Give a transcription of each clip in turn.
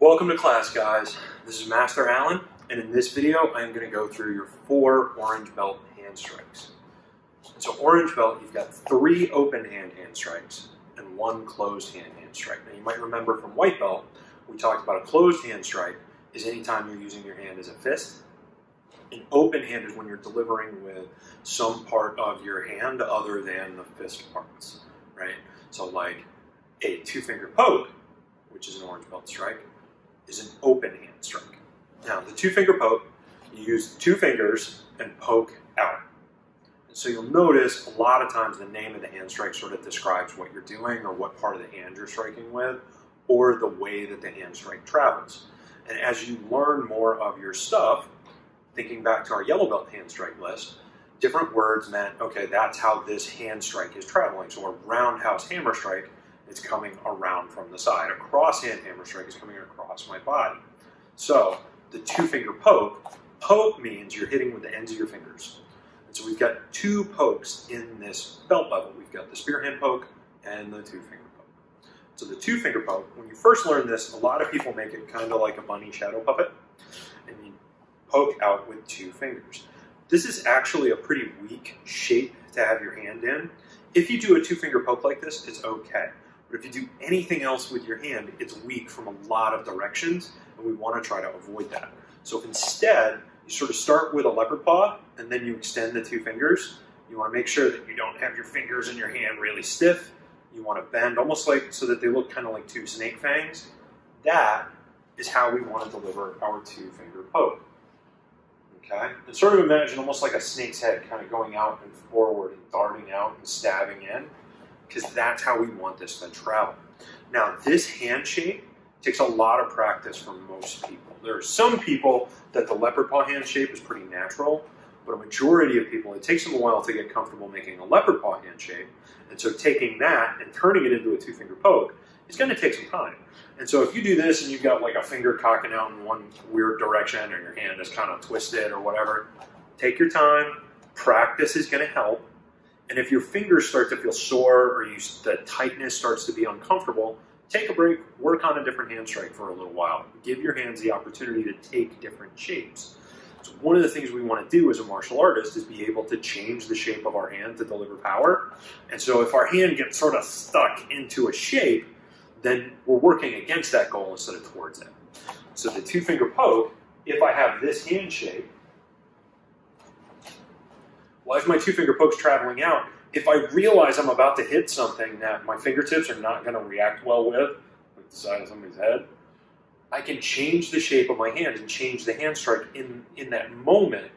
Welcome to class, guys. This is Master Allen, and in this video, I'm going to go through your 4 orange belt hand strikes. So orange belt, you've got 3 open hand strikes and 1 closed hand strike. Now you might remember from white belt, we talked about a closed hand strike is anytime you're using your hand as a fist. An open hand is when you're delivering with some part of your hand other than the fist parts, right? So like a 2-finger poke, which is an orange belt strike, is an open hand strike. Now, the 2-finger poke, you use 2 fingers and poke out. And so you'll notice a lot of times the name of the hand strike sort of describes what you're doing or what part of the hand you're striking with or the way that the hand strike travels. And as you learn more of your stuff, thinking back to our yellow belt hand strike list, different words meant, okay, that's how this hand strike is traveling. So a roundhouse hammer strike, it's coming around from the side. A cross-hand hammer strike is coming across my body. So the 2-finger poke, poke means you're hitting with the ends of your fingers. And so we've got 2 pokes in this belt level. We've got the spearhand poke and the 2-finger poke. So the 2-finger poke, when you first learn this, a lot of people make it kind of like a bunny shadow puppet, and you poke out with 2 fingers. This is actually a pretty weak shape to have your hand in. If you do a 2-finger poke like this, it's okay. But if you do anything else with your hand, it's weak from a lot of directions, and we want to try to avoid that. So if instead, you sort of start with a leopard paw, and then you extend the 2 fingers, you want to make sure that you don't have your fingers in your hand really stiff. You want to bend almost like so that they look kind of like 2 snake fangs. That is how we want to deliver our 2-finger poke. Okay? And sort of imagine almost like a snake's head kind of going out and forward and darting out and stabbing in, because that's how we want this to travel. Now, this hand shape takes a lot of practice for most people. There are some people that the leopard paw hand shape is pretty natural, but a majority of people, it takes them a while to get comfortable making a leopard paw hand shape. And so taking that and turning it into a 2-finger poke is going to take some time. And so if you do this and you've got like a finger cocking out in one weird direction or your hand is kind of twisted or whatever, take your time. Practice is going to help. And if your fingers start to feel sore or the tightness starts to be uncomfortable, take a break, work on a different hand strike for a little while. Give your hands the opportunity to take different shapes. So one of the things we want to do as a martial artist is be able to change the shape of our hand to deliver power. And so if our hand gets sort of stuck into a shape, then we're working against that goal instead of towards it. So the 2-finger poke, if I have this hand shape, well, as my 2-finger poke's traveling out, if I realize I'm about to hit something that my fingertips are not going to react well with the side of somebody's head, I can change the shape of my hand and change the hand strike in that moment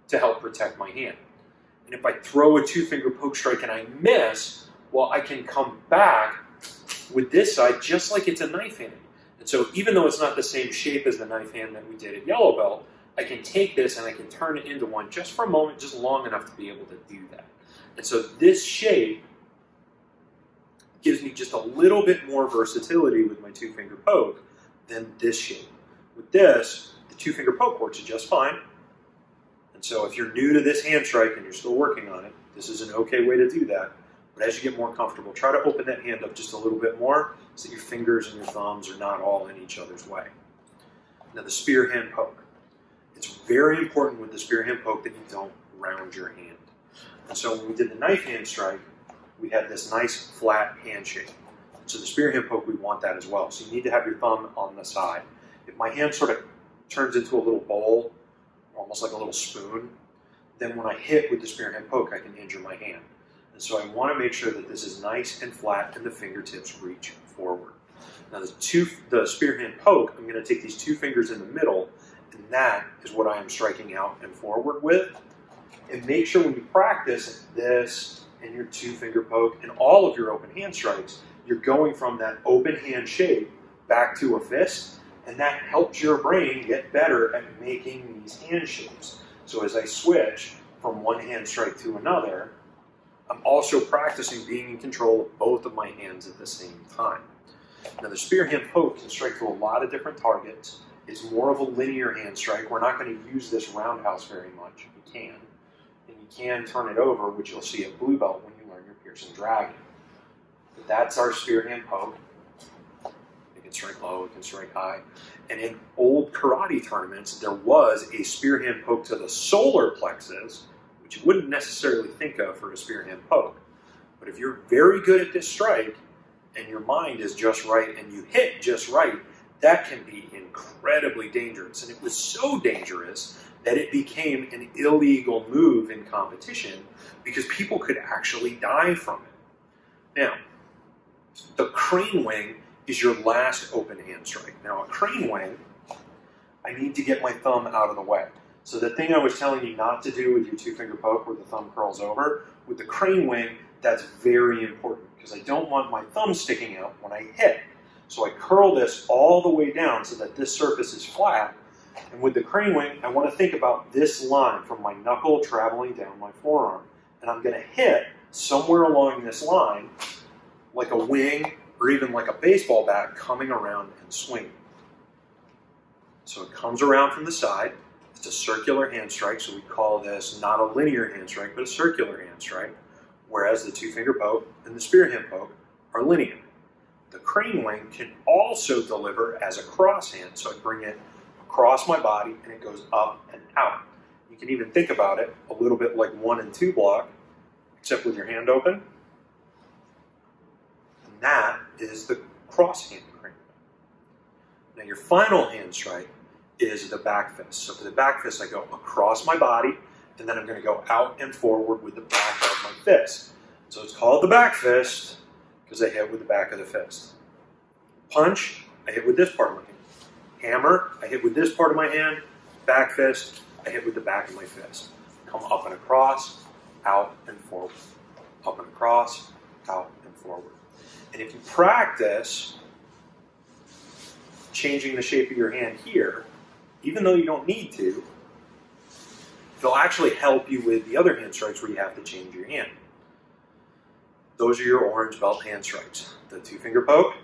to help protect my hand. And if I throw a 2-finger poke strike and I miss, well, I can come back with this side just like it's a knife hand. And so even though it's not the same shape as the knife hand that we did at yellow belt, I can take this and I can turn it into one just for a moment, just long enough to be able to do that. And so this shape gives me just a little bit more versatility with my 2-finger poke than this shape. With this, the 2-finger poke works just fine. And so if you're new to this hand strike and you're still working on it, this is an okay way to do that. But as you get more comfortable, try to open that hand up just a little bit more so that your fingers and your thumbs are not all in each other's way. Now the spearhand poke. It's very important with the spearhand poke that you don't round your hand. And so when we did the knife hand strike, we had this nice flat hand shape. So the spearhand poke, we want that as well. So you need to have your thumb on the side. If my hand sort of turns into a little bowl, almost like a little spoon, then when I hit with the spearhand poke, I can injure my hand. And so I want to make sure that this is nice and flat and the fingertips reach forward. Now the spearhand poke, I'm going to take these 2 fingers in the middle, and that is what I am striking out and forward with. And make sure when you practice this and your 2-finger poke and all of your open hand strikes, you're going from that open hand shape back to a fist, and that helps your brain get better at making these hand shapes. So as I switch from one hand strike to another, I'm also practicing being in control of both of my hands at the same time. Now the spearhand poke can strike to a lot of different targets. It's more of a linear hand strike. We're not going to use this roundhouse very much. We can. And you can turn it over, which you'll see at blue belt when you learn your Piercing Dragon. But that's our spearhand poke. can strike low, you can strike high. And in old karate tournaments, there was a spearhand poke to the solar plexus, which you wouldn't necessarily think of for a spearhand poke. But if you're very good at this strike, and your mind is just right, and you hit just right, that can be incredibly dangerous. And it was so dangerous that it became an illegal move in competition because people could actually die from it. Now, the crane wing is your last open hand strike. Now, a crane wing, I need to get my thumb out of the way. So the thing I was telling you not to do with your two-finger poke where the thumb curls over, with the crane wing, that's very important because I don't want my thumb sticking out when I hit. So I curl this all the way down so that this surface is flat. And with the crane wing, I want to think about this line from my knuckle traveling down my forearm. And I'm going to hit somewhere along this line, like a wing or even like a baseball bat coming around and swinging. So it comes around from the side. It's a circular hand strike, so we call this not a linear hand strike, but a circular hand strike, whereas the two-finger poke and the spearhand poke are linear. The crane wing can also deliver as a cross hand, so I bring it across my body and it goes up and out. You can even think about it a little bit like 1 and 2 block, except with your hand open. And that is the cross hand crane wing. Now your final hand strike is the back fist. So for the back fist, I go across my body, and then I'm going to go out and forward with the back of my fist. So it's called the back fist because I hit with the back of the fist. Punch, I hit with this part of my hand. Hammer, I hit with this part of my hand. Back fist, I hit with the back of my fist. Come up and across, out and forward. Up and across, out and forward. And if you practice changing the shape of your hand here, even though you don't need to, it'll actually help you with the other hand strikes where you have to change your hand. Those are your orange belt hand strikes. The two-finger poke,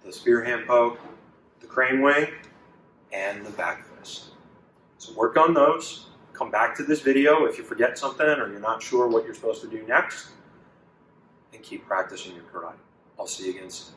the spearhand poke, the crane wing, and the back fist. So work on those. Come back to this video if you forget something or you're not sure what you're supposed to do next, and keep practicing your karate. I'll see you again soon.